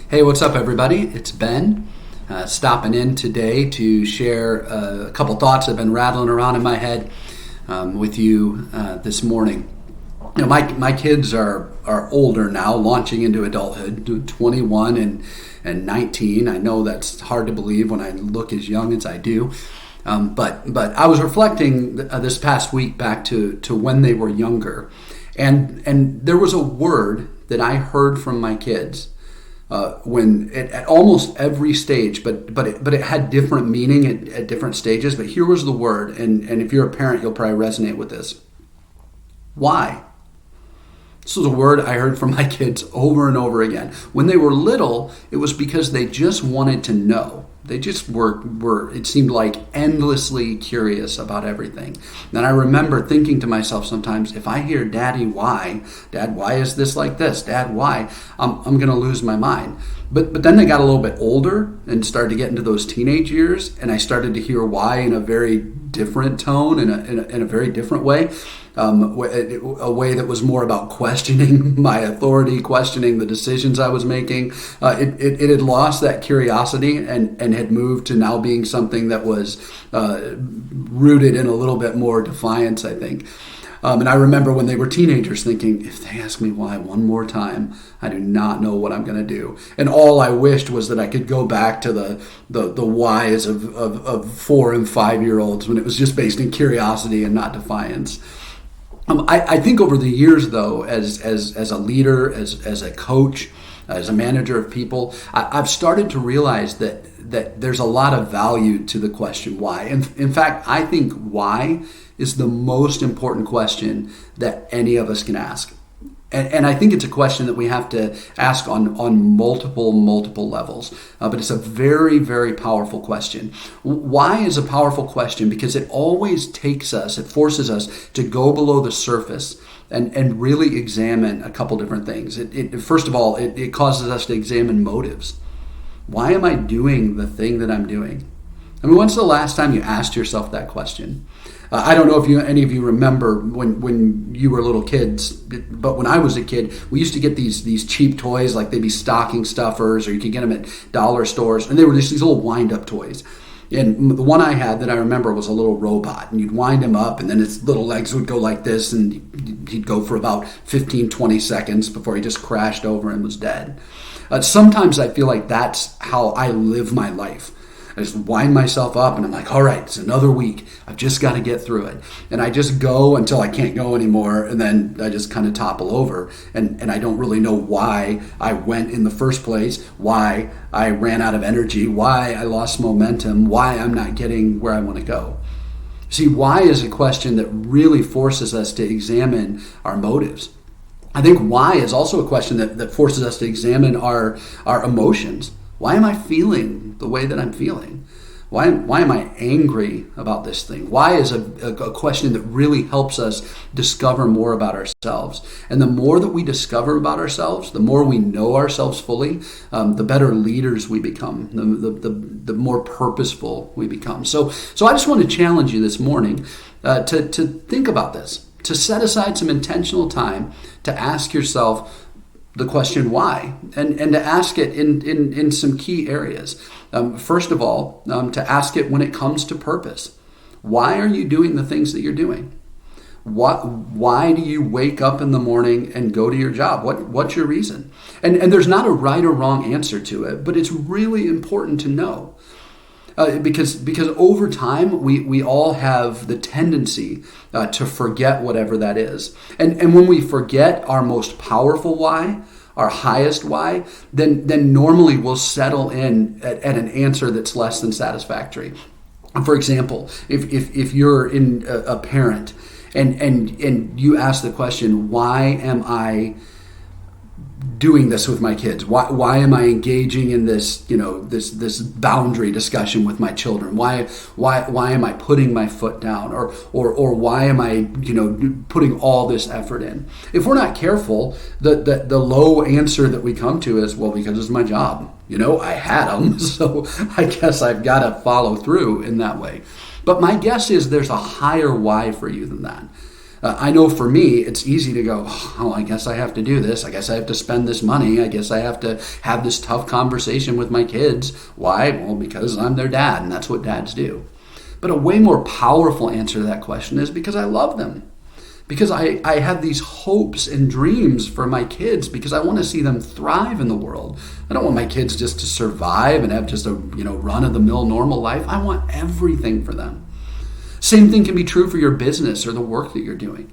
Hey, what's up, everybody? It's Ben, stopping in today to share a couple thoughts that have been rattling around in my head with you this morning. You know, my kids are older now, launching into adulthood, 21 and 19. I know that's hard to believe when I look as young as I do. But I was reflecting this past week back to when they were younger, and there was a word that I heard from my kids when at almost every stage, but it had different meaning at different stages. But here was the word, and if you're a parent, you'll probably resonate with this. Why? This was a word I heard from my kids over and over again. When they were little, it was because they just wanted to know. They just were, it seemed like, endlessly curious about everything. And I remember thinking to myself sometimes, if I hear Daddy, why? Dad, why is this like this? Dad, why? I'm going to lose my mind. But then they got a little bit older and started to get into those teenage years, and I started to hear why in a very different tone, in a very different way. A way that was more about questioning my authority, questioning the decisions I was making. It had lost that curiosity and had moved to now being something that was rooted in a little bit more defiance, I think. And I remember when they were teenagers thinking, if they ask me why one more time, I do not know what I'm going to do. And all I wished was that I could go back to the whys of 4 and 5 year olds when it was just based in curiosity and not defiance. I think over the years, though, as a leader, as a coach, as a manager of people, I've started to realize that there's a lot of value to the question why. In fact, I think why is the most important question that any of us can ask. And I think it's a question that we have to ask on multiple levels. But it's a very, very powerful question. Why is a powerful question? Because it always it forces us to go below the surface and really examine a couple different things. First of all, it causes us to examine motives. Why am I doing the thing that I'm doing? I mean, when's the last time you asked yourself that question? I don't know if any of you remember when you were little kids, but when I was a kid, we used to get these cheap toys, like they'd be stocking stuffers, or you could get them at dollar stores, and they were just these little wind-up toys. And the one I had that I remember was a little robot, and you'd wind him up, and then its little legs would go like this, and he'd go for about 15, 20 seconds before he just crashed over and was dead. Sometimes I feel like that's how I live my life. I just wind myself up and I'm like, all right, it's another week. I've just got to get through it. And I just go until I can't go anymore. And then I just kind of topple over. And I don't really know why I went in the first place, why I ran out of energy, why I lost momentum, why I'm not getting where I want to go. See, why is a question that really forces us to examine our motives. I think why is also a question that forces us to examine our emotions. Why am I feeling the way that I'm feeling? Why am I angry about this thing? Why is a question that really helps us discover more about ourselves. And the more that we discover about ourselves, the more we know ourselves fully, the better leaders we become, the more purposeful we become. So I just want to challenge you this morning to think about this, to set aside some intentional time to ask yourself the question why, and to ask it in some key areas. First of all, to ask it when it comes to purpose. Why are you doing the things that you're doing? Why do you wake up in the morning and go to your job? What's your reason? And there's not a right or wrong answer to it, but it's really important to know. Because over time, we all have the tendency to forget whatever that is. And when we forget our most powerful why, our highest why, then normally we'll settle in at an answer that's less than satisfactory. For example, if you're a parent and you ask the question, why am I doing this with my kids? Why am I engaging in this, this boundary discussion with my children? Why am I putting my foot down? Or why am I, putting all this effort in? If we're not careful, the low answer that we come to is, well, because it's my job. I had them, so I guess I've got to follow through in that way. But my guess is there's a higher why for you than that. I know for me, it's easy to go, oh, I guess I have to do this. I guess I have to spend this money. I guess I have to have this tough conversation with my kids. Why? Well, because I'm their dad, and that's what dads do. But a way more powerful answer to that question is because I love them. Because I have these hopes and dreams for my kids, because I want to see them thrive in the world. I don't want my kids just to survive and have just a run-of-the-mill normal life. I want everything for them. Same thing can be true for your business or the work that you're doing.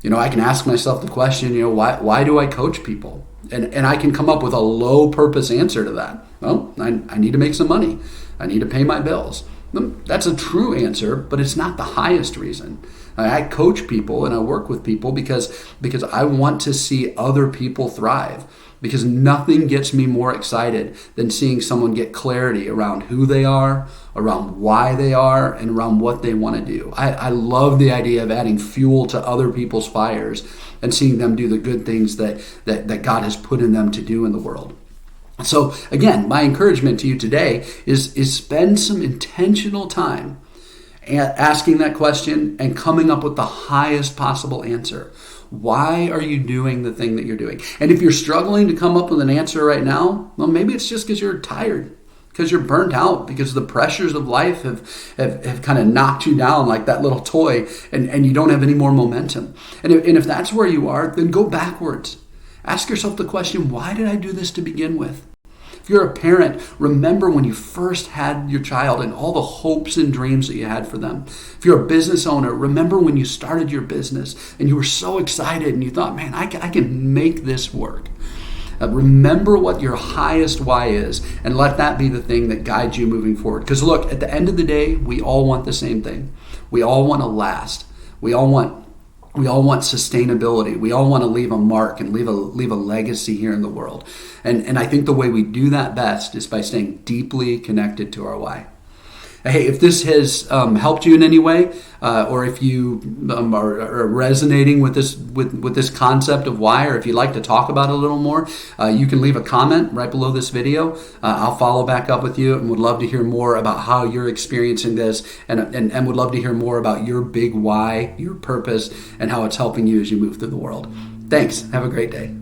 I can ask myself the question, why do I coach people? And I can come up with a low purpose answer to that. Well, I need to make some money. I need to pay my bills. That's a true answer, but it's not the highest reason. I coach people and I work with people because I want to see other people thrive. Because nothing gets me more excited than seeing someone get clarity around who they are, around why they are, and around what they want to do. I love the idea of adding fuel to other people's fires and seeing them do the good things that God has put in them to do in the world. So again, my encouragement to you today is spend some intentional time asking that question and coming up with the highest possible answer. Why are you doing the thing that you're doing? And if you're struggling to come up with an answer right now, well, maybe it's just because you're tired, because you're burnt out, because the pressures of life have kind of knocked you down like that little toy, and you don't have any more momentum. And if that's where you are, then go backwards. Ask yourself the question, why did I do this to begin with? If you're a parent, remember when you first had your child and all the hopes and dreams that you had for them. If you're a business owner, remember when you started your business and you were so excited and you thought, man, I can make this work. Remember what your highest why is and let that be the thing that guides you moving forward. Because look, at the end of the day, we all want the same thing. We all want to last. We all want sustainability. We all want to leave a mark and leave a legacy here in the world. And I think the way we do that best is by staying deeply connected to our why. Hey, if this has helped you in any way, or if you are resonating with this concept of why, or if you'd like to talk about it a little more, you can leave a comment right below this video. I'll follow back up with you and would love to hear more about how you're experiencing this, and would love to hear more about your big why, your purpose, and how it's helping you as you move through the world. Thanks. Have a great day.